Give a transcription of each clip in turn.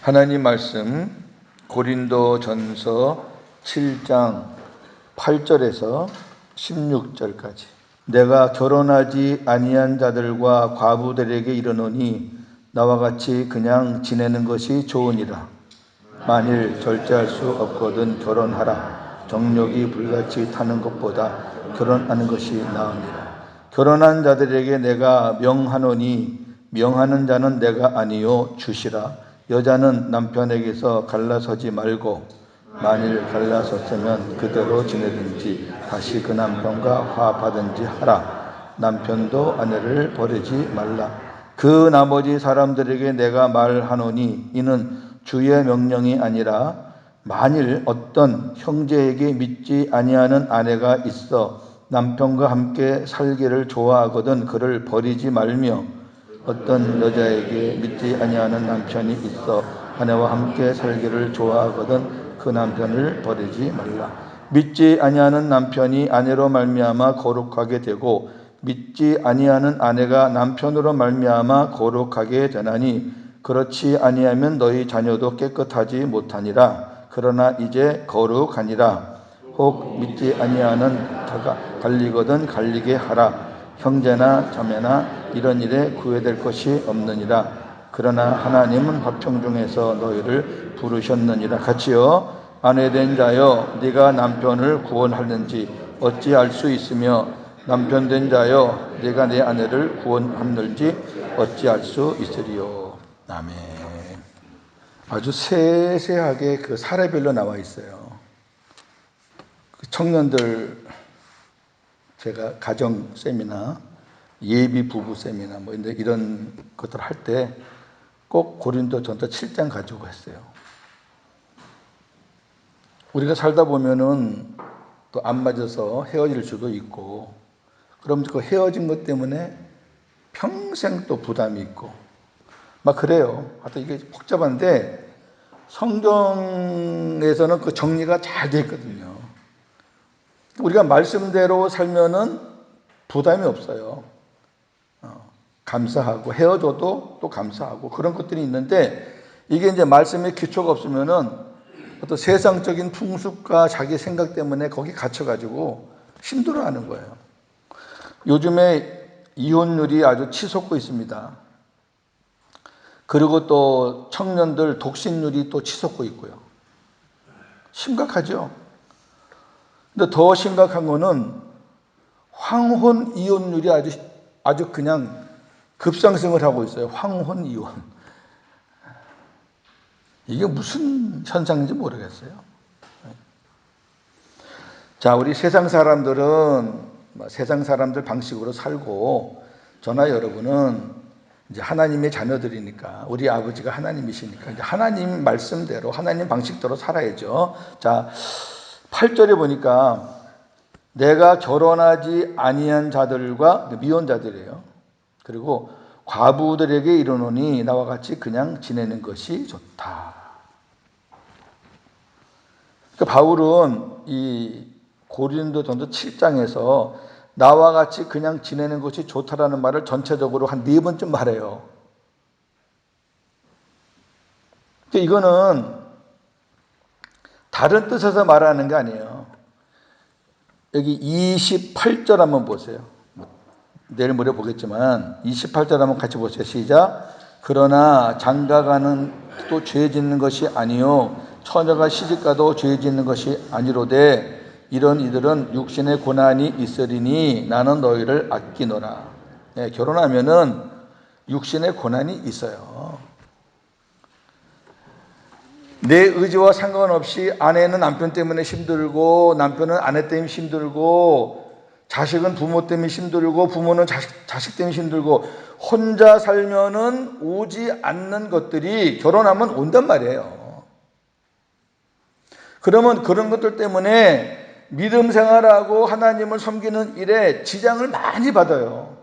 하나님 말씀 고린도전서 7장 8절에서 16절까지. 내가 결혼하지 아니한 자들과 과부들에게 이르노니 나와 같이 그냥 지내는 것이 좋으니라. 만일 절제할 수 없거든 결혼하라. 정욕이 불같이 타는 것보다 결혼하는 것이 나으니라. 결혼한 자들에게 내가 명하노니 명하는 자는 내가 아니요 주시라. 여자는 남편에게서 갈라서지 말고 만일 갈라섰으면 그대로 지내든지 다시 그 남편과 화합하든지 하라. 남편도 아내를 버리지 말라. 그 나머지 사람들에게 내가 말하노니 이는 주의 명령이 아니라 만일 어떤 형제에게 믿지 아니하는 아내가 있어 남편과 함께 살기를 좋아하거든 그를 버리지 말며 어떤 여자에게 믿지 아니하는 남편이 있어 아내와 함께 살기를 좋아하거든 그 남편을 버리지 말라. 믿지 아니하는 남편이 아내로 말미암아 거룩하게 되고 믿지 아니하는 아내가 남편으로 말미암아 거룩하게 되나니 그렇지 아니하면 너희 자녀도 깨끗하지 못하니라. 그러나 이제 거룩하니라. 혹 믿지 아니하는 자가 갈리거든 갈리게 하라. 형제나 자매나 이런 일에 구애될 것이 없느니라. 그러나 하나님은 화평 중에서 너희를 부르셨느니라. 같이요. 아내된 자여 네가 남편을 구원하는지 어찌 알 수 있으며 남편 된 자여 네가 내 아내를 구원하는지 어찌 알 수 있으리요. 아멘. 아주 세세하게 그 사례별로 나와 있어요. 그 청년들 제가 가정 세미나, 예비 부부 세미나 뭐 이런 것들 할 때 꼭 고린도전서 7장 가지고 했어요. 우리가 살다 보면은 또 안 맞아서 헤어질 수도 있고, 그럼 그 헤어진 것 때문에 평생 또 부담이 있고, 막 그래요. 하여튼 이게 복잡한데 성경에서는 그 정리가 잘 되어 있거든요. 우리가 말씀대로 살면은 부담이 없어요. 감사하고 헤어져도 또 감사하고 그런 것들이 있는데 이게 이제 말씀에 기초가 없으면은 어떤 세상적인 풍습과 자기 생각 때문에 거기 갇혀가지고 힘들어하는 거예요. 요즘에 이혼율이 아주 치솟고 있습니다. 그리고 또 청년들 독신율이 또 치솟고 있고요. 심각하죠. 근데 더 심각한 거는 황혼 이혼율이 아주 그냥 급상승을 하고 있어요. 황혼 이혼. 이게 무슨 현상인지 모르겠어요. 자, 우리 세상 사람들은 세상 사람들 방식으로 살고 저나 여러분은 이제 하나님의 자녀들이니까 우리 아버지가 하나님이시니까 이제 하나님 말씀대로 하나님 방식대로 살아야죠. 자, 8절에 보니까 내가 결혼하지 아니한 자들과 미혼자들이에요. 그리고 과부들에게 이르노니 나와 같이 그냥 지내는 것이 좋다. 그러니까 바울은 이 고린도전서 7장에서 나와 같이 그냥 지내는 것이 좋다라는 말을 전체적으로 한 4번쯤 말해요. 그러니까 이거는 다른 뜻에서 말하는 게 아니에요. 여기 28절 한번 보세요. 내일 모레 보겠지만 28절 한번 같이 보세요. 시작. 그러나 장가가는 또 죄 짓는 것이 아니요 처녀가 시집가도 죄 짓는 것이 아니로되 이런 이들은 육신의 고난이 있으리니 나는 너희를 아끼노라. 네, 결혼하면은 육신의 고난이 있어요. 내 의지와 상관없이 아내는 남편 때문에 힘들고 남편은 아내 때문에 힘들고 자식은 부모 때문에 힘들고 부모는 자식 때문에 힘들고 혼자 살면은 오지 않는 것들이 결혼하면 온단 말이에요. 그러면 그런 것들 때문에 믿음 생활하고 하나님을 섬기는 일에 지장을 많이 받아요.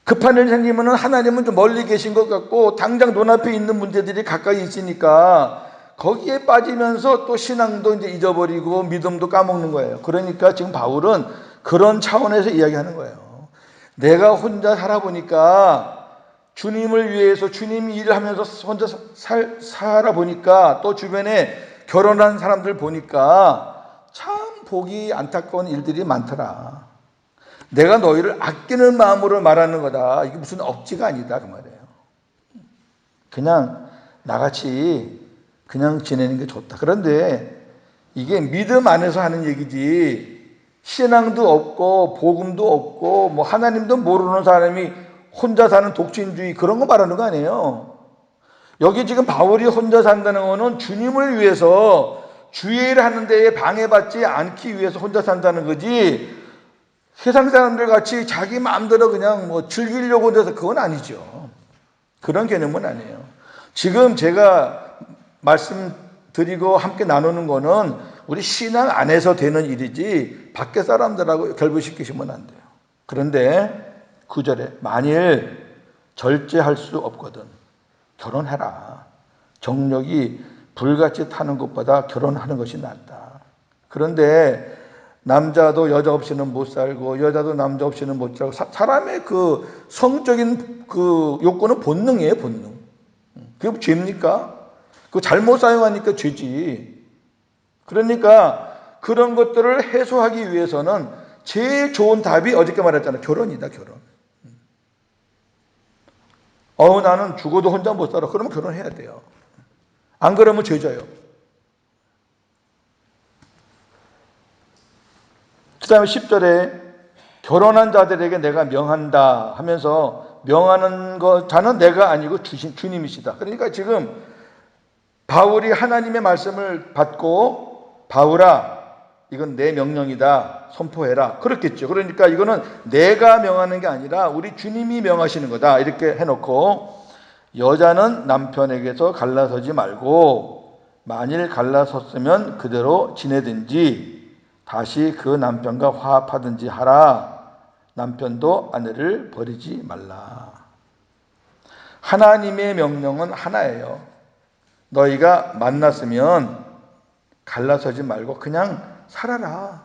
급한 일 생기면 하나님은 좀 멀리 계신 것 같고 당장 눈앞에 있는 문제들이 가까이 있으니까 거기에 빠지면서 또 신앙도 이제 잊어버리고 믿음도 까먹는 거예요. 그러니까 지금 바울은 그런 차원에서 이야기하는 거예요. 내가 혼자 살아보니까 주님을 위해서 주님 일을 하면서 혼자 살아보니까 또 주변에 결혼한 사람들 보니까 참 보기 안타까운 일들이 많더라. 내가 너희를 아끼는 마음으로 말하는 거다. 이게 무슨 억지가 아니다 그 말이에요. 그냥 나같이 그냥 지내는 게 좋다. 그런데 이게 믿음 안에서 하는 얘기지, 신앙도 없고 복음도 없고 뭐 하나님도 모르는 사람이 혼자 사는 독신주의 그런 거 말하는 거 아니에요. 여기 지금 바울이 혼자 산다는 거는 주님을 위해서 주의를 하는 데에 방해받지 않기 위해서 혼자 산다는 거지, 세상 사람들 같이 자기 마음대로 그냥 뭐 즐기려고 해서 그건 아니죠. 그런 개념은 아니에요. 지금 제가 말씀드리고 함께 나누는 거는 우리 신앙 안에서 되는 일이지 밖에 사람들하고 결부시키시면 안 돼요. 그런데 9절에 만일 절제할 수 없거든 결혼해라. 정력이 불같이 타는 것보다 결혼하는 것이 낫다. 그런데 남자도 여자 없이는 못 살고 여자도 남자 없이는 못 살고, 사람의 그 성적인 그 욕구는 본능이에요, 본능. 그게 죄입니까? 그거 잘못 사용하니까 죄지. 그러니까 그런 것들을 해소하기 위해서는 제일 좋은 답이 어저께 말했잖아요. 결혼이다, 결혼. 나는 죽어도 혼자 못 살아. 그러면 결혼해야 돼요. 안 그러면 죄져요. 그 다음에 10절에 결혼한 자들에게 내가 명한다 하면서, 명하는 자는 내가 아니고 주님이시다. 그러니까 지금 바울이 하나님의 말씀을 받고 바울아 이건 내 명령이다 선포해라 그렇겠죠. 그러니까 이거는 내가 명하는 게 아니라 우리 주님이 명하시는 거다 이렇게 해놓고, 여자는 남편에게서 갈라서지 말고 만일 갈라섰으면 그대로 지내든지 다시 그 남편과 화합하든지 하라. 남편도 아내를 버리지 말라. 하나님의 명령은 하나예요. 너희가 만났으면 갈라서지 말고 그냥 살아라.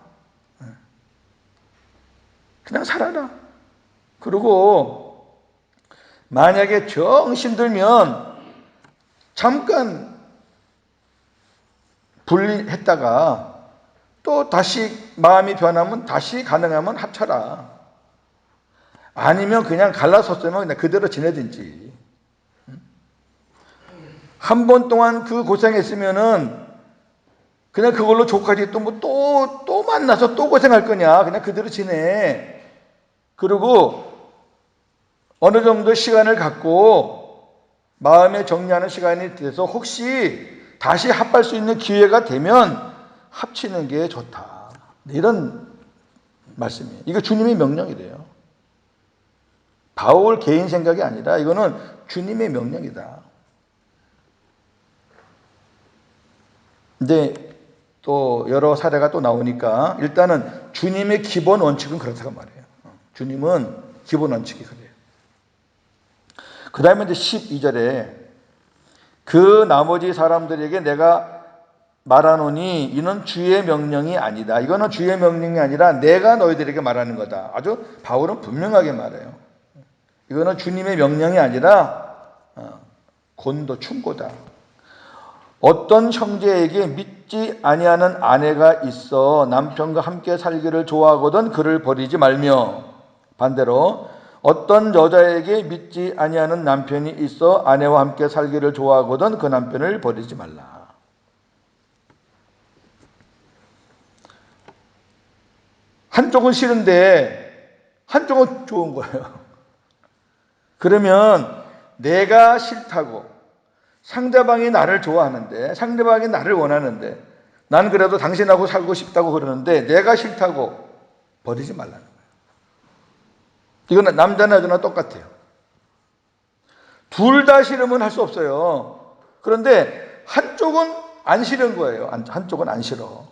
그냥 살아라. 그리고 만약에 정 힘들면 잠깐 분리했다가 또 다시 마음이 변하면 다시 가능하면 합쳐라. 아니면 그냥 갈라섰으면 그냥 그대로 지내든지. 한 번 동안 그 고생했으면은 그냥 그걸로 족하지 또 만나서 또 고생할 거냐. 그냥 그대로 지내. 그리고 어느 정도 시간을 갖고 마음의 정리하는 시간이 돼서 혹시 다시 합할 수 있는 기회가 되면 합치는 게 좋다. 이런 말씀이에요. 이거 주님의 명령이래요. 바울 개인 생각이 아니라 이거는 주님의 명령이다. 근데 또 여러 사례가 또 나오니까 일단은 주님의 기본 원칙은 그렇다고 말해요. 주님은 기본 원칙이 그래요. 그 다음에 이제 12절에 그 나머지 사람들에게 내가 말하노니 이는 주의 명령이 아니다. 이거는 주의 명령이 아니라 내가 너희들에게 말하는 거다. 아주 바울은 분명하게 말해요. 이거는 주님의 명령이 아니라 곤도 충고다. 어떤 형제에게 믿지 아니하는 아내가 있어 남편과 함께 살기를 좋아하거든 그를 버리지 말며, 반대로 어떤 여자에게 믿지 아니하는 남편이 있어 아내와 함께 살기를 좋아하거든 그 남편을 버리지 말라. 한쪽은 싫은데 한쪽은 좋은 거예요. 그러면 내가 싫다고 상대방이 나를 좋아하는데, 상대방이 나를 원하는데, 난 그래도 당신하고 살고 싶다고 그러는데 내가 싫다고 버리지 말라는 거예요. 이거는 남자나 여자나 똑같아요. 둘 다 싫으면 할 수 없어요. 그런데 한쪽은 안 싫은 거예요. 한쪽은 안 싫어.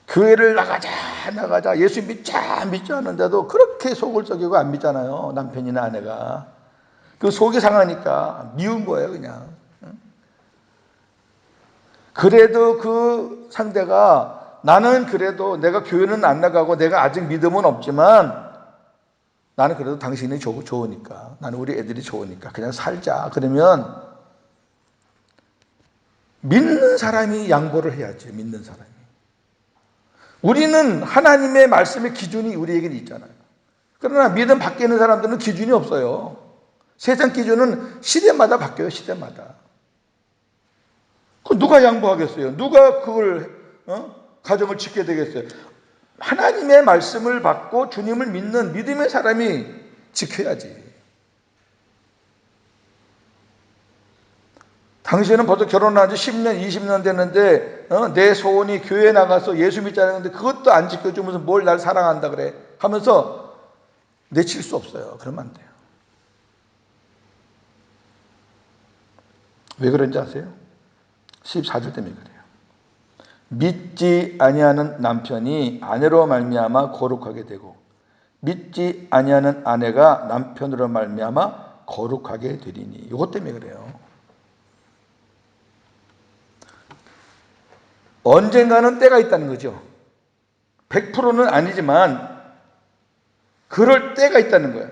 교회를 나가자 예수 믿자 하는데도 그렇게 속을 썩이고 안 믿잖아요. 남편이나 아내가. 그 속이 상하니까 미운 거예요 그냥. 그래도 그 상대가 나는 그래도 내가 교회는 안 나가고 내가 아직 믿음은 없지만 나는 그래도 당신이 좋으니까, 나는 우리 애들이 좋으니까 그냥 살자. 그러면 믿는 사람이 양보를 해야지. 믿는 사람이. 우리는 하나님의 말씀의 기준이 우리에게는 있잖아요. 그러나 믿음 밖에 있는 사람들은 기준이 없어요. 세상 기준은 시대마다 바뀌어요. 시대마다. 그 누가 양보하겠어요? 누가 그걸 가정을 짓게 되겠어요? 하나님의 말씀을 받고 주님을 믿는 믿음의 사람이 지켜야지. 당신은 벌써 결혼한 지 10년, 20년 됐는데 내 소원이 교회 나가서 예수 믿자는 건데 그것도 안 지켜주면서 뭘 날 사랑한다 그래 하면서 내칠 수 없어요. 그러면 안 돼요. 왜 그런지 아세요? 14절 때문에 그래요. 믿지 아니하는 남편이 아내로 말미암아 거룩하게 되고 믿지 아니하는 아내가 남편으로 말미암아 거룩하게 되리니. 이것 때문에 그래요. 언젠가는 때가 있다는 거죠. 100%는 아니지만 그럴 때가 있다는 거예요.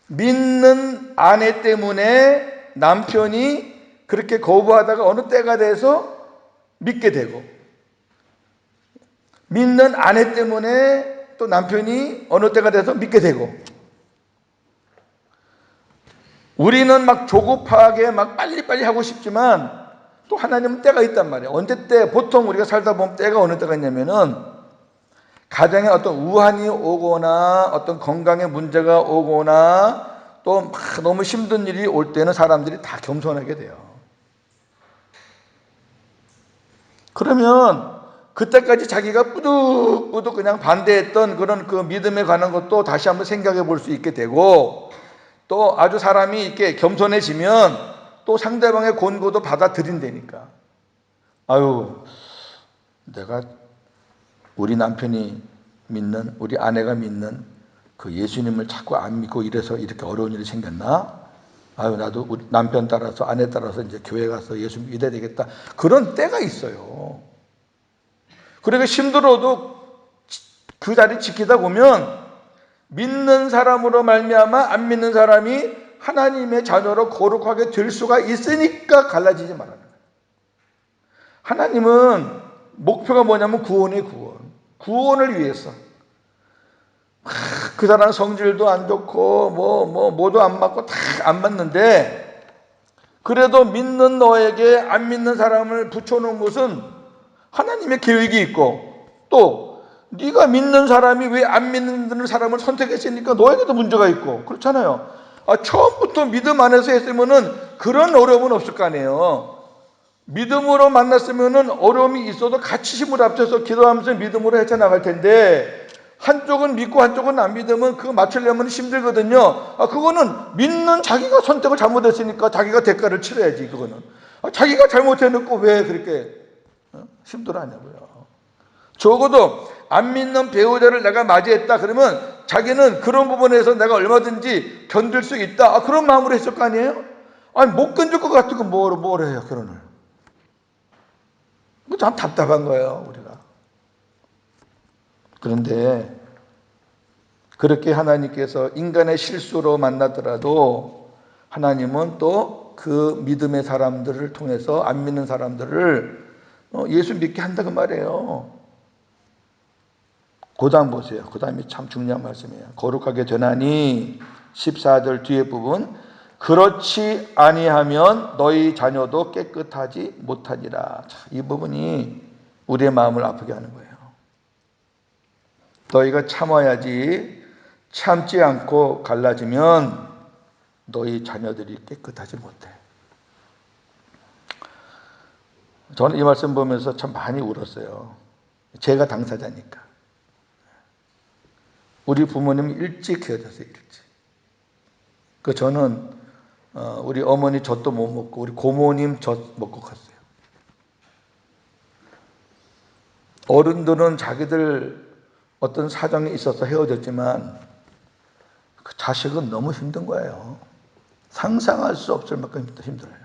믿는 아내 때문에 남편이 그렇게 거부하다가 어느 때가 돼서 믿게 되고, 믿는 아내 때문에 또 남편이 어느 때가 돼서 믿게 되고, 우리는 막 조급하게 막 빨리빨리 하고 싶지만 또 하나님은 때가 있단 말이에요. 언제 때? 보통 우리가 살다 보면 때가 어느 때가 있냐면은 가정에 어떤 우환이 오거나 어떤 건강에 문제가 오거나 또 막 너무 힘든 일이 올 때는 사람들이 다 겸손하게 돼요. 그러면 그때까지 자기가 뿌득뿌득 그냥 반대했던 그런 그 믿음에 관한 것도 다시 한번 생각해 볼 수 있게 되고, 또 아주 사람이 이렇게 겸손해지면 또 상대방의 권고도 받아들인다니까. 아유, 내가 우리 남편이 믿는, 우리 아내가 믿는 그 예수님을 자꾸 안 믿고 이래서 이렇게 어려운 일이 생겼나? 아유, 나도 우리 남편 따라서 아내 따라서 이제 교회 가서 예수 믿어야 되겠다. 그런 때가 있어요. 그러니까 힘들어도 그 자리 지키다 보면 믿는 사람으로 말미암아 안 믿는 사람이 하나님의 자녀로 거룩하게 될 수가 있으니까 갈라지지 말아요. 하나님은 목표가 뭐냐면 구원의 구원. 구원을 위해서. 그 사람 성질도 안 좋고 뭐도 안 맞고 다 안 맞는데 그래도 믿는 너에게 안 믿는 사람을 붙여놓은 것은 하나님의 계획이 있고, 또 네가 믿는 사람이 왜 안 믿는 사람을 선택했으니까 너에게도 문제가 있고 그렇잖아요. 처음부터 믿음 안에서 했으면은 그런 어려움은 없을 거 아니에요. 믿음으로 만났으면은 어려움이 있어도 같이 힘을 합쳐서 기도하면서 믿음으로 헤쳐나갈 텐데, 한쪽은 믿고 한쪽은 안 믿으면 그거 맞추려면 힘들거든요. 그거는 믿는 자기가 선택을 잘못했으니까 자기가 대가를 치러야지. 그거는 자기가 잘못해놓고 왜 그렇게 힘들어하냐고요. 적어도 안 믿는 배우자를 내가 맞이했다 그러면 자기는 그런 부분에서 내가 얼마든지 견딜 수 있다, 그런 마음으로 했을 거 아니에요. 아니 못 견딜 것 같으면 뭘 해요 결혼을. 참 답답한 거예요 우리가. 그런데 그렇게 하나님께서 인간의 실수로 만나더라도 하나님은 또 그 믿음의 사람들을 통해서 안 믿는 사람들을 예수 믿게 한다고 말해요. 그 다음 보세요. 그 다음이 참 중요한 말씀이에요. 거룩하게 되나니 14절 뒤에 부분, 그렇지 아니하면 너희 자녀도 깨끗하지 못하니라. 이 부분이 우리의 마음을 아프게 하는 거예요. 너희가 참아야지, 참지 않고 갈라지면 너희 자녀들이 깨끗하지 못해. 저는 이 말씀 보면서 참 많이 울었어요. 제가 당사자니까. 우리 부모님이 일찍 헤어졌어요. 일찍. 저는 우리 어머니 젖도 못 먹고 우리 고모님 젖 먹고 갔어요. 어른들은 자기들 어떤 사정이 있어서 헤어졌지만 그 자식은 너무 힘든 거예요. 상상할 수 없을 만큼 힘들어요.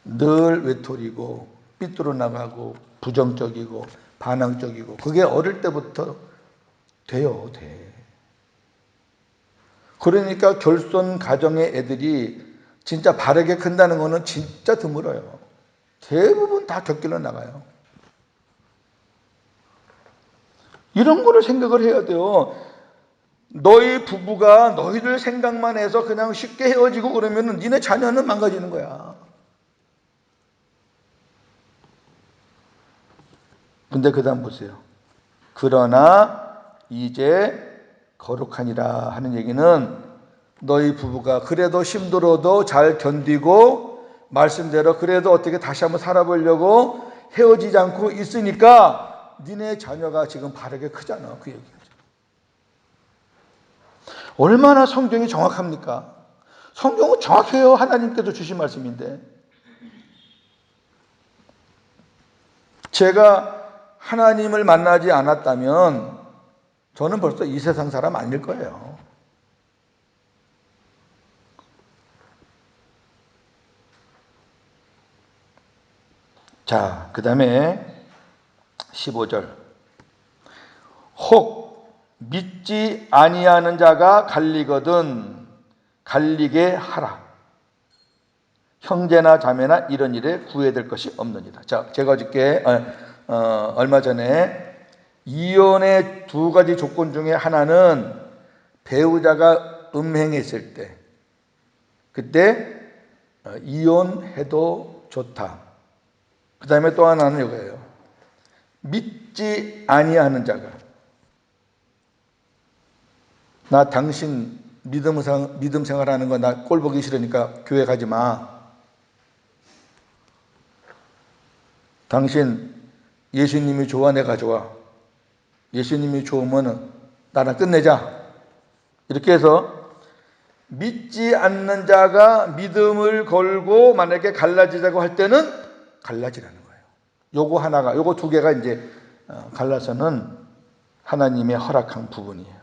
늘 외톨이고 삐뚤어 나가고 부정적이고 반항적이고, 그게 어릴 때부터 돼요, 돼. 그러니까 결손 가정의 애들이 진짜 바르게 큰다는 거는 진짜 드물어요. 대부분 다 곁길로 나가요. 이런 거를 생각을 해야 돼요. 너희 부부가 너희들 생각만 해서 그냥 쉽게 헤어지고 그러면 니네 자녀는 망가지는 거야. 근데 그 다음 보세요. 그러나 이제 거룩하니라 하는 얘기는 너희 부부가 그래도 힘들어도 잘 견디고 말씀대로 그래도 어떻게 다시 한번 살아보려고 헤어지지 않고 있으니까 니네 자녀가 지금 바르게 크잖아. 그 얘기죠. 얼마나 성경이 정확합니까? 성경은 정확해요. 하나님께서 주신 말씀인데. 제가 하나님을 만나지 않았다면 저는 벌써 이 세상 사람 아닐 거예요. 자, 그 다음에 15절. 혹 믿지 아니하는 자가 갈리거든 갈리게 하라. 형제나 자매나 이런 일에 구애될 것이 없느니라. 자, 제가 어저께 얼마 전에 이혼의 두 가지 조건 중에 하나는 배우자가 음행했을 때 그때 이혼해도 좋다. 그 다음에 또 하나는 이거예요. 믿지 아니하는 자가 나 당신 믿음 생활하는 거 나 꼴 보기 싫으니까 교회 가지 마. 당신 예수님이 좋아 내가 좋아. 예수님이 좋으면 나랑 끝내자. 이렇게 해서 믿지 않는 자가 믿음을 걸고 만약에 갈라지자고 할 때는 갈라지라는 거예요. 요거 두 개가 이제 갈라서는 하나님의 허락한 부분이에요.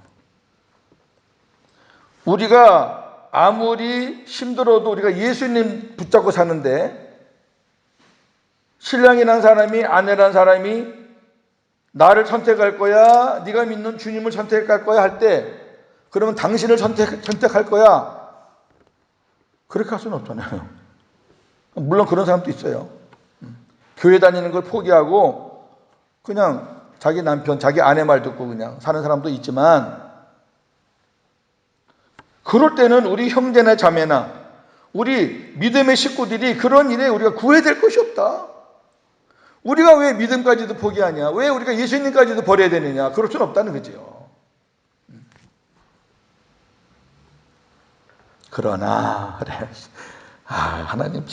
우리가 아무리 힘들어도 우리가 예수님 붙잡고 사는데 신랑이란 사람이 아내란 사람이 나를 선택할 거야 네가 믿는 주님을 선택할 거야 할 때 그러면 당신을 선택할 거야 그렇게 할 수는 없잖아요. 물론 그런 사람도 있어요. 교회 다니는 걸 포기하고 그냥 자기 남편 자기 아내 말 듣고 그냥 사는 사람도 있지만 그럴 때는 우리 형제나 자매나 우리 믿음의 식구들이 그런 일에 우리가 구애될 것이 없다. 우리가 왜 믿음까지도 포기하냐? 왜 우리가 예수님까지도 버려야 되느냐? 그럴 수는 없다는 거죠. 그러나 그래. 하나님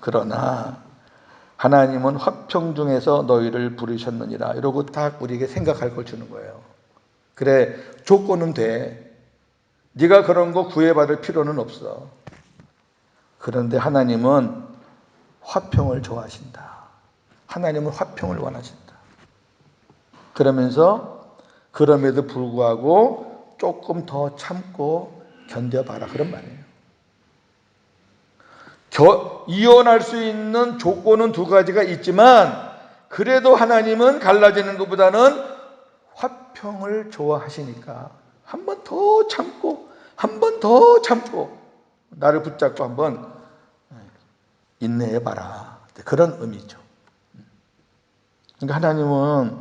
그러나 하나님은 화평 중에서 너희를 부르셨느니라. 이러고 딱 우리에게 생각할 걸 주는 거예요. 그래 조건은 돼. 네가 그런 거 구애받을 필요는 없어. 그런데 하나님은 화평을 좋아하신다. 하나님은 화평을 원하신다. 그러면서 그럼에도 불구하고 조금 더 참고 견뎌봐라 그런 말이에요. 이혼할 수 있는 조건은 두 가지가 있지만 그래도 하나님은 갈라지는 것보다는 화평을 좋아하시니까 한 번 더 참고 한 번 더 참고 나를 붙잡고 한번 인내해봐라. 그런 의미죠. 그러니까 하나님은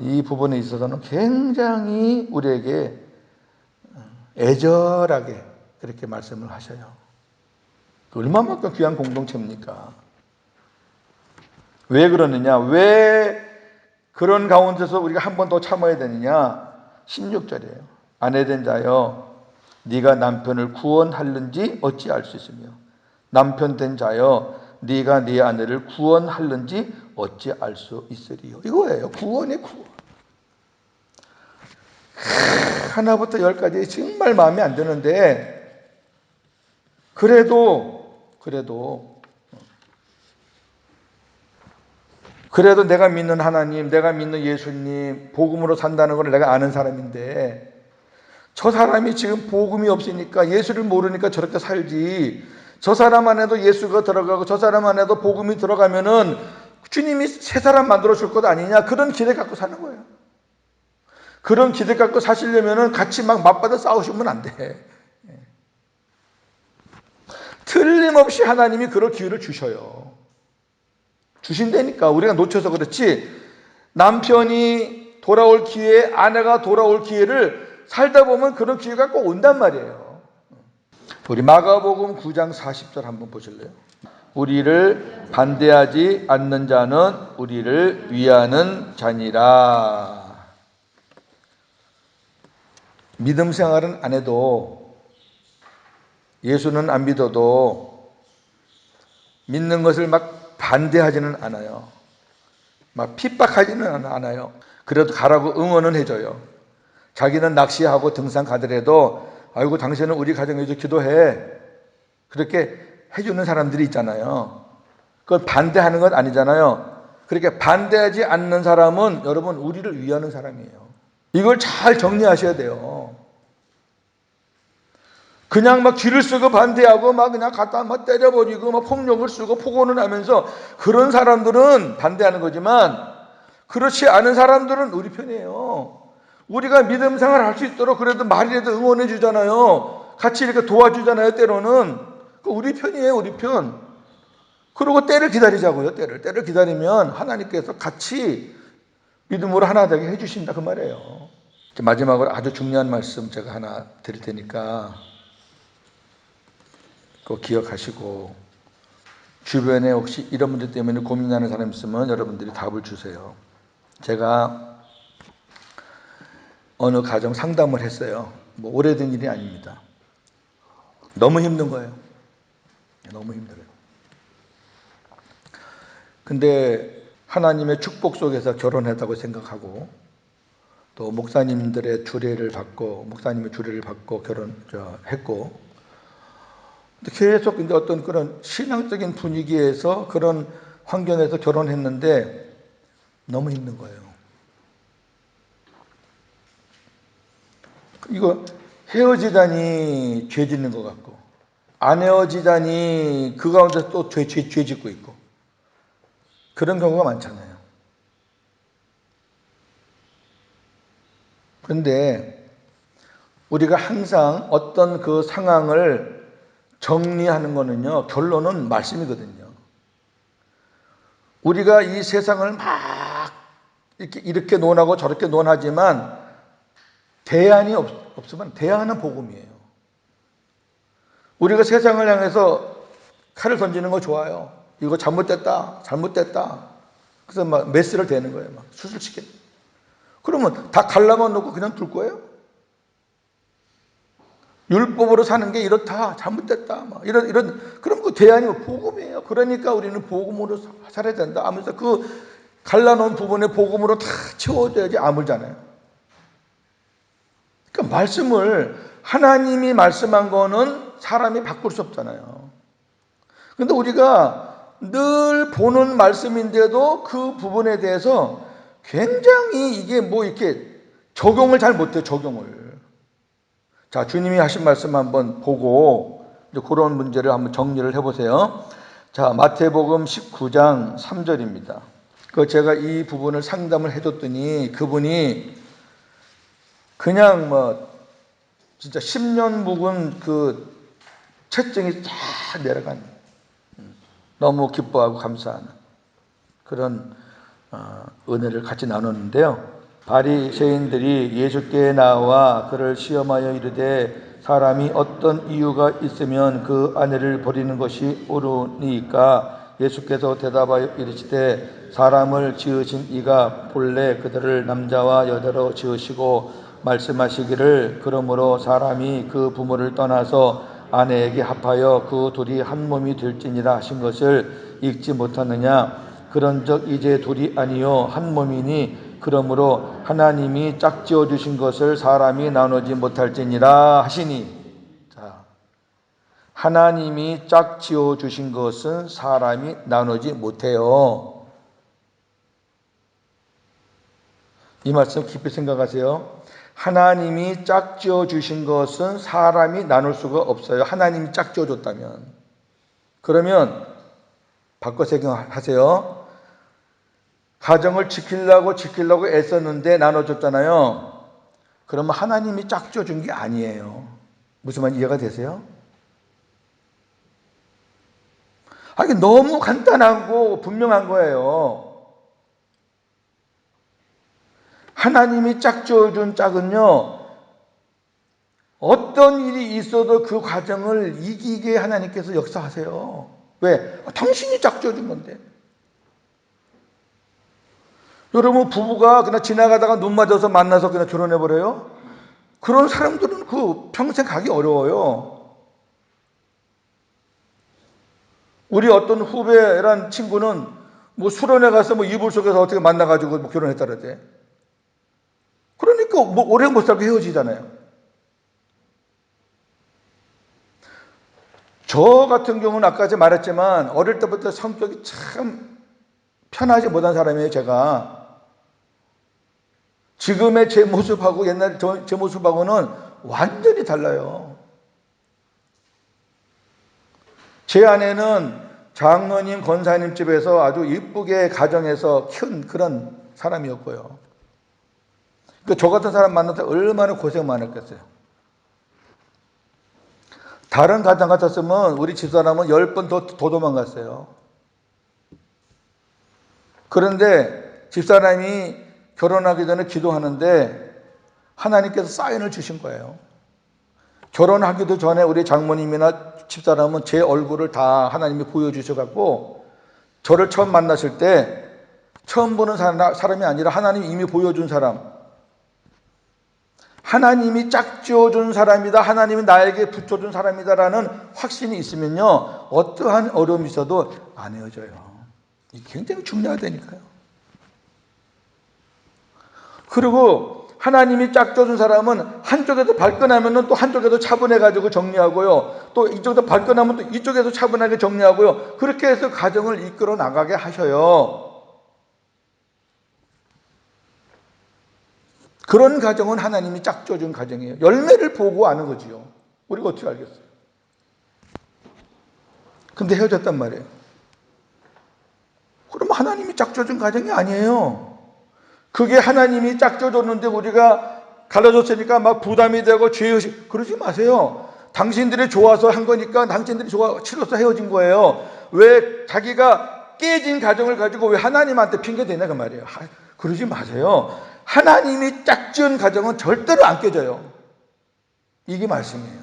이 부분에 있어서는 굉장히 우리에게 애절하게 그렇게 말씀을 하셔요. 얼마만큼 귀한 공동체입니까? 왜 그러느냐? 왜 그런 가운데서 우리가 한 번 더 참아야 되느냐? 16절이에요. 아내된 자여 네가 남편을 구원할는지 어찌 알 수 있으며 남편 된 자여 네가 네 아내를 구원할는지 어찌 알 수 있으리요. 이거예요. 구원의 구원. 하나부터 열까지 정말 마음에 안 드는데 그래도 내가 믿는 하나님, 내가 믿는 예수님, 복음으로 산다는 걸 내가 아는 사람인데 저 사람이 지금 복음이 없으니까 예수를 모르니까 저렇게 살지. 저 사람 안에도 예수가 들어가고 저 사람 안에도 복음이 들어가면은 주님이 새 사람 만들어 줄 것 아니냐. 그런 기대 갖고 사는 거예요. 그런 기대 갖고 사시려면 같이 막 맞받아 싸우시면 안 돼. 틀림없이 하나님이 그럴 기회를 주셔요. 주신다니까. 우리가 놓쳐서 그렇지, 남편이 돌아올 기회, 아내가 돌아올 기회를 살다 보면 그런 기회가 꼭 온단 말이에요. 우리 마가복음 9장 40절 한번 보실래요? 우리를 반대하지 않는 자는 우리를 위하는 자니라. 믿음 생활은 안 해도, 예수는 안 믿어도 믿는 것을 막 반대하지는 않아요. 막 핍박하지는 않아요. 그래도 가라고 응원은 해줘요. 자기는 낚시하고 등산 가더라도 아이고 당신은 우리 가정에 위해서 기도해, 그렇게 해주는 사람들이 있잖아요. 그걸 반대하는 건 아니잖아요. 그렇게 반대하지 않는 사람은 여러분 우리를 위하는 사람이에요. 이걸 잘 정리하셔야 돼요. 그냥 막 뒤를 쓰고 반대하고 막 그냥 갖다 막 때려버리고 막 폭력을 쓰고 폭언을 하면서 그런 사람들은 반대하는 거지만, 그렇지 않은 사람들은 우리 편이에요. 우리가 믿음 생활 할 수 있도록 그래도 말이라도 응원해 주잖아요. 같이 이렇게 도와주잖아요. 때로는 우리 편이에요. 우리 편. 그리고 때를 기다리자고요. 때를 기다리면 하나님께서 같이 믿음으로 하나 되게 해주신다 그 말이에요. 마지막으로 아주 중요한 말씀 제가 하나 드릴 테니까 그거 기억하시고, 주변에 혹시 이런 문제 때문에 고민하는 사람 있으면 여러분들이 답을 주세요. 제가 어느 가정 상담을 했어요. 뭐 오래된 일이 아닙니다. 너무 힘든 거예요. 너무 힘들어요. 근데 하나님의 축복 속에서 결혼했다고 생각하고, 또 목사님의 주례를 받고 결혼했고, 계속 이제 어떤 그런 신앙적인 분위기에서 그런 환경에서 결혼했는데 너무 힘든 거예요. 이거 헤어지다니 죄 짓는 것 같고, 안 헤어지다니 그 가운데 또 죄 짓고 있고, 그런 경우가 많잖아요. 그런데 우리가 항상 어떤 그 상황을 정리하는 거는요, 결론은 말씀이거든요. 우리가 이 세상을 막 이렇게 논하고 저렇게 논하지만 대안이 없으면 대안은 복음이에요. 우리가 세상을 향해서 칼을 던지는 거 좋아요. 이거 잘못됐다. 그래서 막 메스를 대는 거예요. 막 수술시켜. 그러면 다 갈라만 놓고 그냥 둘 거예요? 율법으로 사는 게 이렇다, 잘못됐다, 막 이런 그럼 그 대안이 복음이에요. 그러니까 우리는 복음으로 살아야 된다 하면서 그 갈라놓은 부분에 복음으로 다 채워줘야지 아물잖아요. 그러니까 말씀을, 하나님이 말씀한 거는 사람이 바꿀 수 없잖아요. 그런데 우리가 늘 보는 말씀인데도 그 부분에 대해서 굉장히 이게 뭐 이렇게 적용을 잘 못해요. 적용을. 자, 주님이 하신 말씀 한번 보고 이제 그런 문제를 한번 정리를 해보세요. 자, 마태복음 19장 3절입니다. 그 제가 이 부분을 상담을 해줬더니 그분이 그냥 뭐 진짜 10년 묵은 그 채증이 쫙 내려간, 너무 기뻐하고 감사하는 그런 은혜를 같이 나눴는데요. 바리새인들이 예수께 나와 그를 시험하여 이르되 사람이 어떤 이유가 있으면 그 아내를 버리는 것이 옳으니까? 예수께서 대답하여 이르시되 사람을 지으신 이가 본래 그들을 남자와 여자로 지으시고 말씀하시기를 그러므로 사람이 그 부모를 떠나서 아내에게 합하여 그 둘이 한 몸이 될지니라 하신 것을 읽지 못하느냐? 그런즉 이제 둘이 아니요 한 몸이니 그러므로 하나님이 짝지어 주신 것을 사람이 나누지 못할지니라 하시니. 자, 하나님이 짝지어 주신 것은 사람이 나누지 못해요. 이 말씀 깊이 생각하세요. 하나님이 짝지어 주신 것은 사람이 나눌 수가 없어요. 하나님이 짝지어 줬다면. 그러면 바꿔 생각하세요. 가정을 지키려고 애썼는데 나눠줬잖아요. 그러면 하나님이 짝지어 준 게 아니에요. 무슨 말인지 이해가 되세요? 이게 너무 간단하고 분명한 거예요. 하나님이 짝지어 준 짝은요, 어떤 일이 있어도 그 과정을 이기게 하나님께서 역사하세요. 왜? 당신이 짝지어 준 건데. 여러분, 부부가 그냥 지나가다가 눈 맞아서 만나서 그냥 결혼해버려요? 그런 사람들은 그 평생 가기 어려워요. 우리 어떤 후배란 친구는 뭐 수련회 가서 뭐 이불 속에서 어떻게 만나가지고 뭐 결혼했다는데. 그러니까 뭐 오래 못 살고 헤어지잖아요. 저 같은 경우는 아까 제가 말했지만 어릴 때부터 성격이 참 편하지 못한 사람이에요, 제가. 지금의 제 모습하고 옛날 제 모습하고는 완전히 달라요. 제 아내는 장로님, 권사님 집에서 아주 이쁘게 가정해서 키운 그런 사람이었고요. 그러니까 저 같은 사람 만나서 얼마나 고생 많았겠어요. 다른 가정 같았으면 우리 집사람은 10번 더 도망갔어요. 그런데 집사람이 결혼하기 전에 기도하는데 하나님께서 사인을 주신 거예요. 결혼하기도 전에 우리 장모님이나 집사람은 제 얼굴을 다 하나님이 보여주셔갖고 저를 처음 만나실 때 처음 보는 사람이 아니라 하나님이 이미 보여준 사람, 하나님이 짝지어준 사람이다, 하나님이 나에게 붙여준 사람이다라는 확신이 있으면요, 어떠한 어려움이 있어도 안 헤어져요. 이게 굉장히 중요하다니까요. 그리고 하나님이 짝져준 사람은 한쪽에서 발끈하면 또 한쪽에서 차분해가지고 정리하고요. 또 이쪽에서 발끈하면 또 이쪽에서 차분하게 정리하고요. 그렇게 해서 가정을 이끌어 나가게 하셔요. 그런 가정은 하나님이 짝져준 가정이에요. 열매를 보고 아는 거지요. 우리가 어떻게 알겠어요? 근데 헤어졌단 말이에요. 그럼 하나님이 짝져준 가정이 아니에요. 그게 하나님이 짝져줬는데 우리가 갈라졌으니까 막 부담이 되고 죄의식, 그러지 마세요. 당신들이 좋아서 한 거니까 당신들이 싫어서 헤어진 거예요. 왜 자기가 깨진 가정을 가지고 왜 하나님한테 핑계대냐 그 말이에요. 그러지 마세요. 하나님이 짝지은 가정은 절대로 안 깨져요. 이게 말씀이에요.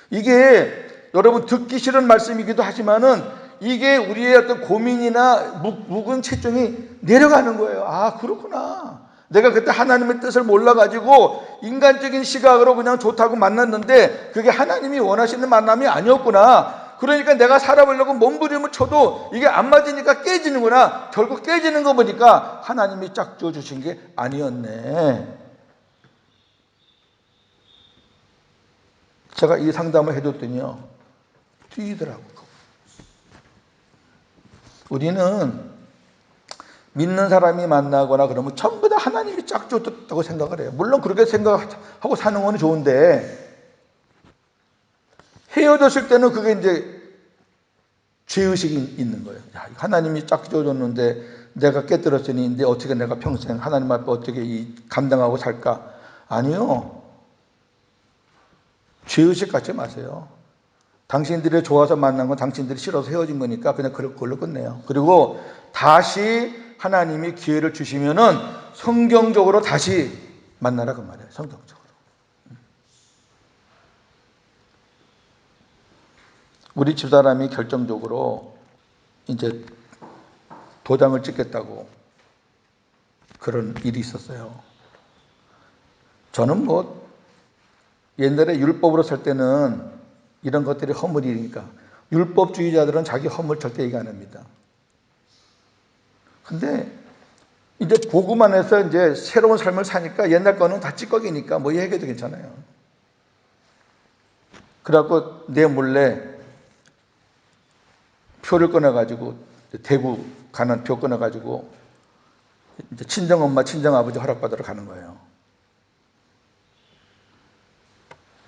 이게 여러분 듣기 싫은 말씀이기도 하지만은 이게 우리의 어떤 고민이나 묵은 채중이 내려가는 거예요. 아, 그렇구나. 내가 그때 하나님의 뜻을 몰라가지고 인간적인 시각으로 그냥 좋다고 만났는데 그게 하나님이 원하시는 만남이 아니었구나. 그러니까 내가 살아보려고 몸부림을 쳐도 이게 안 맞으니까 깨지는구나. 결국 깨지는 거 보니까 하나님이 짝지어 주신 게 아니었네. 제가 이 상담을 해줬더니요, 뛰더라고요. 우리는 믿는 사람이 만나거나 그러면 전부 다 하나님이 짝지어줬다고 생각을 해요. 물론 그렇게 생각하고 사는 건 좋은데 헤어졌을 때는 그게 이제 죄의식이 있는 거예요. 야, 하나님이 짝지어줬는데 내가 깨뜨렸으니 이제 어떻게 내가 평생 하나님 앞에 어떻게 감당하고 살까? 아니요. 죄의식 갖지 마세요. 당신들이 좋아서 만난 건 당신들이 싫어서 헤어진 거니까 그냥 그걸로 끝내요. 그리고 다시 하나님이 기회를 주시면은 성경적으로 다시 만나라 그 말이에요. 성경적으로. 우리 집사람이 결정적으로 이제 도장을 찍겠다고 그런 일이 있었어요. 저는 뭐 옛날에 율법으로 살 때는 이런 것들이 허물이니까 율법주의자들은 자기 허물 절대 얘기 안 합니다. 근데 이제 복음 안에서 이제 새로운 삶을 사니까 옛날 거는 다 찌꺼기니까 뭐 얘기해도 괜찮아요. 그래갖고 내 몰래 표를 끊어가지고 대구 가는 표 끊어가지고 이제 친정엄마 친정아버지 허락받으러 가는 거예요.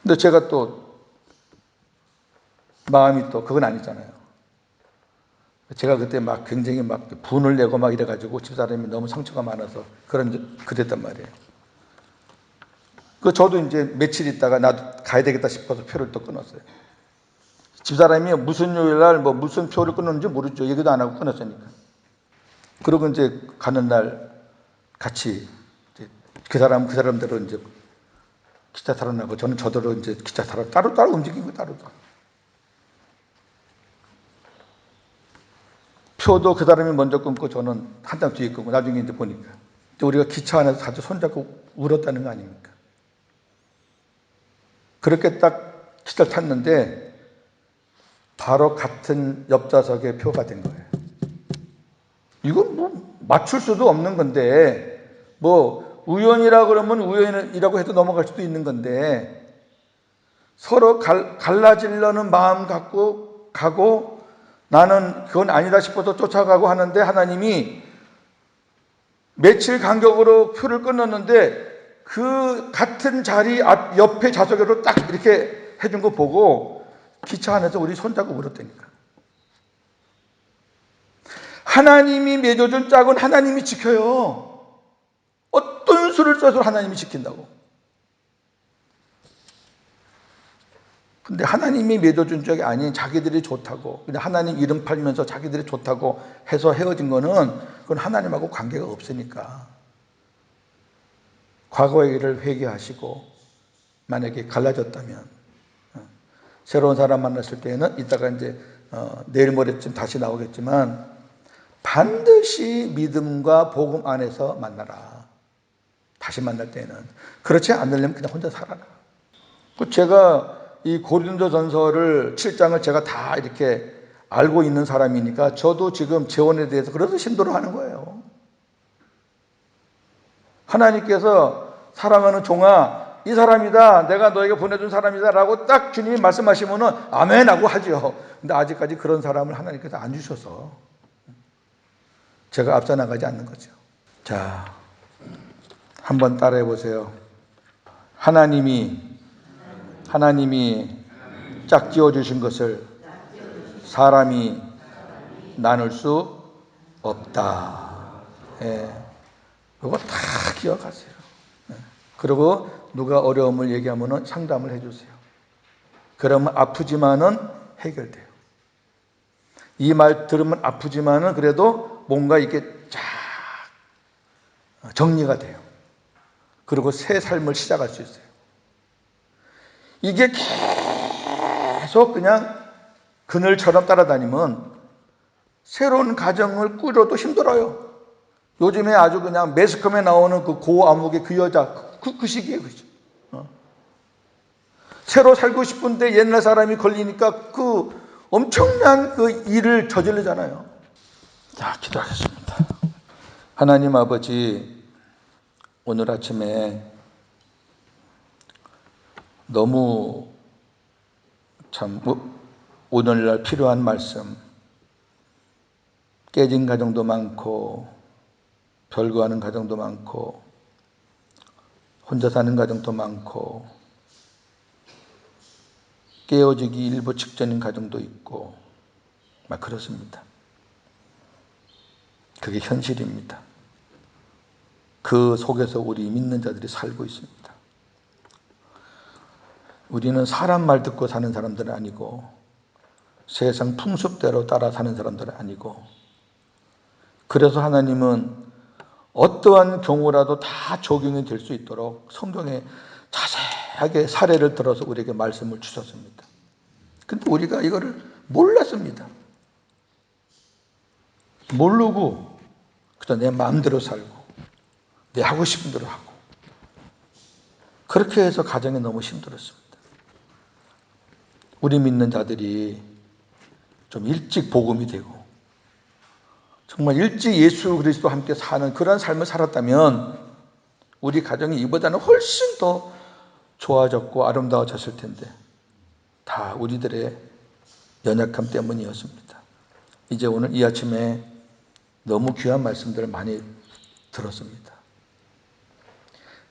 근데 제가 또 마음이 또 그건 아니잖아요. 제가 그때 막 굉장히 막 분을 내고 막 이래가지고 집사람이 너무 상처가 많아서 그랬단 말이에요. 저도 이제 며칠 있다가 나도 가야 되겠다 싶어서 표를 또 끊었어요. 집사람이 무슨 요일 날 무슨 표를 끊었는지 모르죠. 얘기도 안 하고 끊었으니까. 그러고 이제 가는 날 같이 이제 그 사람대로 이제 기차 타러 나고 저는 저대로 이제 기차 타러 따로 움직이고 따로. 표도 그 사람이 먼저 끊고 저는 한 장 뒤에 끊고 나중에 이제 보니까 우리가 기차 안에서 같이 손잡고 울었다는 거 아닙니까? 그렇게 딱 기차를 탔는데 바로 같은 옆좌석에 표가 된 거예요. 이건 맞출 수도 없는 건데 우연이라 그러면 우연이라고 해도 넘어갈 수도 있는 건데 서로 갈라지려는 마음 갖고 가고 나는 그건 아니다 싶어서 쫓아가고 하는데 하나님이 며칠 간격으로 표를 끊었는데 그 같은 자리 옆에 좌석으로 딱 이렇게 해준 거 보고 기차 안에서 우리 손잡고 울었다니까. 하나님이 맺어준 짝은 하나님이 지켜요. 어떤 수를 써서 하나님이 지킨다고. 근데 하나님이 맺어준 짝이 아닌 자기들이 좋다고, 근데 하나님 이름 팔면서 자기들이 좋다고 해서 헤어진 거는 그건 하나님하고 관계가 없으니까. 과거의 일을 회개하시고 만약에 갈라졌다면 새로운 사람 만났을 때는 이따가 이제 내일 모레쯤 다시 나오겠지만 반드시 믿음과 복음 안에서 만나라. 다시 만날 때는. 그렇지 않으려면 그냥 혼자 살아라. 제가 이 고린도전서를 7장을 제가 다 이렇게 알고 있는 사람이니까 저도 지금 재혼에 대해서 그래서 힘들어하는 거예요. 하나님께서 사랑하는 종아, 이 사람이다, 내가 너에게 보내준 사람이다 라고 딱 주님이 말씀하시면 아멘 하고 하죠. 근데 아직까지 그런 사람을 하나님께서 안 주셔서 제가 앞서 나가지 않는 거죠. 자, 한번 따라해 보세요. 하나님이 짝지어 주신 것을 사람이 나눌 수 없다. 예. 그거 다 기억하세요. 예. 그리고 누가 어려움을 얘기하면 상담을 해주세요. 그러면 아프지만은 해결돼요. 이 말 들으면 아프지만은 그래도 뭔가 이렇게 쫙 정리가 돼요. 그리고 새 삶을 시작할 수 있어요. 이게 계속 그냥 그늘처럼 따라다니면 새로운 가정을 꾸려도 힘들어요. 요즘에 아주 그냥 매스컴에 나오는 그 고아무개 그 여자 그 시기에 그죠. 새로 살고 싶은데 옛날 사람이 걸리니까 그 엄청난 그 일을 저지르잖아요. 자, 기도하겠습니다. 하나님 아버지, 오늘 아침에 너무 참 오늘날 필요한 말씀, 깨진 가정도 많고 별거하는 가정도 많고 혼자 사는 가정도 많고 깨어지기 일부 직전인 가정도 있고 막 그렇습니다. 그게 현실입니다. 그 속에서 우리 믿는 자들이 살고 있습니다. 우리는 사람 말 듣고 사는 사람들은 아니고 세상 풍습대로 따라 사는 사람들은 아니고, 그래서 하나님은 어떠한 경우라도 다 적용이 될 수 있도록 성경에 자세하게 사례를 들어서 우리에게 말씀을 주셨습니다. 근데 우리가 이거를 몰랐습니다. 모르고 그냥 내 마음대로 살고 내 하고 싶은 대로 하고 그렇게 해서 가정이 너무 힘들었습니다. 우리 믿는 자들이 좀 일찍 복음이 되고 정말 일찍 예수 그리스도와 함께 사는 그런 삶을 살았다면 우리 가정이 이보다는 훨씬 더 좋아졌고 아름다워졌을 텐데 다 우리들의 연약함 때문이었습니다. 이제 오늘 이 아침에 너무 귀한 말씀들을 많이 들었습니다.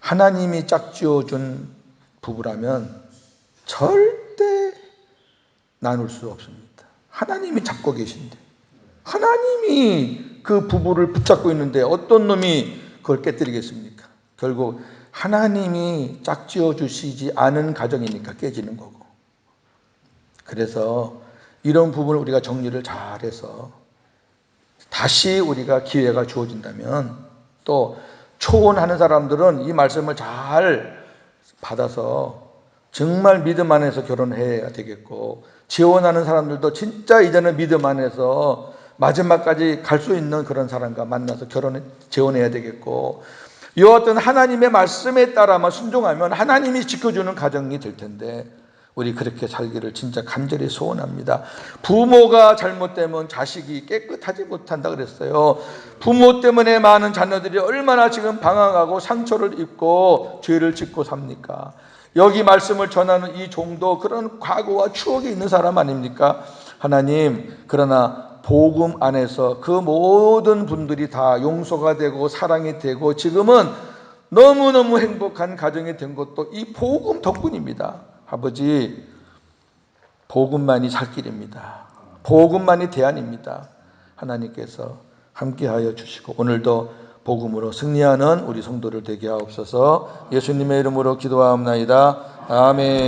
하나님이 짝지어준 부부라면 절대 나눌 수 없습니다. 하나님이 잡고 계신데, 하나님이 그 부부를 붙잡고 있는데 어떤 놈이 그걸 깨뜨리겠습니까? 결국 하나님이 짝지어 주시지 않은 가정이니까 깨지는 거고. 그래서 이런 부분을 우리가 정리를 잘해서 다시 우리가 기회가 주어진다면, 또 초혼하는 사람들은 이 말씀을 잘 받아서 정말 믿음 안에서 결혼해야 되겠고, 재혼하는 사람들도 진짜 이제는 믿음 안에서 마지막까지 갈 수 있는 그런 사람과 만나서 재혼해야 되겠고, 이와 같은 하나님의 말씀에 따라만 순종하면 하나님이 지켜주는 가정이 될 텐데, 우리 그렇게 살기를 진짜 간절히 소원합니다. 부모가 잘못되면 자식이 깨끗하지 못한다 그랬어요. 부모 때문에 많은 자녀들이 얼마나 지금 방황하고 상처를 입고 죄를 짓고 삽니까? 여기 말씀을 전하는 이 종도 그런 과거와 추억이 있는 사람 아닙니까? 하나님, 그러나 복음 안에서 그 모든 분들이 다 용서가 되고 사랑이 되고 지금은 너무너무 행복한 가정이 된 것도 이 복음 덕분입니다. 아버지, 복음만이 살 길입니다. 복음만이 대안입니다. 하나님께서 함께하여 주시고 오늘도 복음으로 승리하는 우리 성도를 되게 하옵소서. 예수님의 이름으로 기도하옵나이다. 아멘.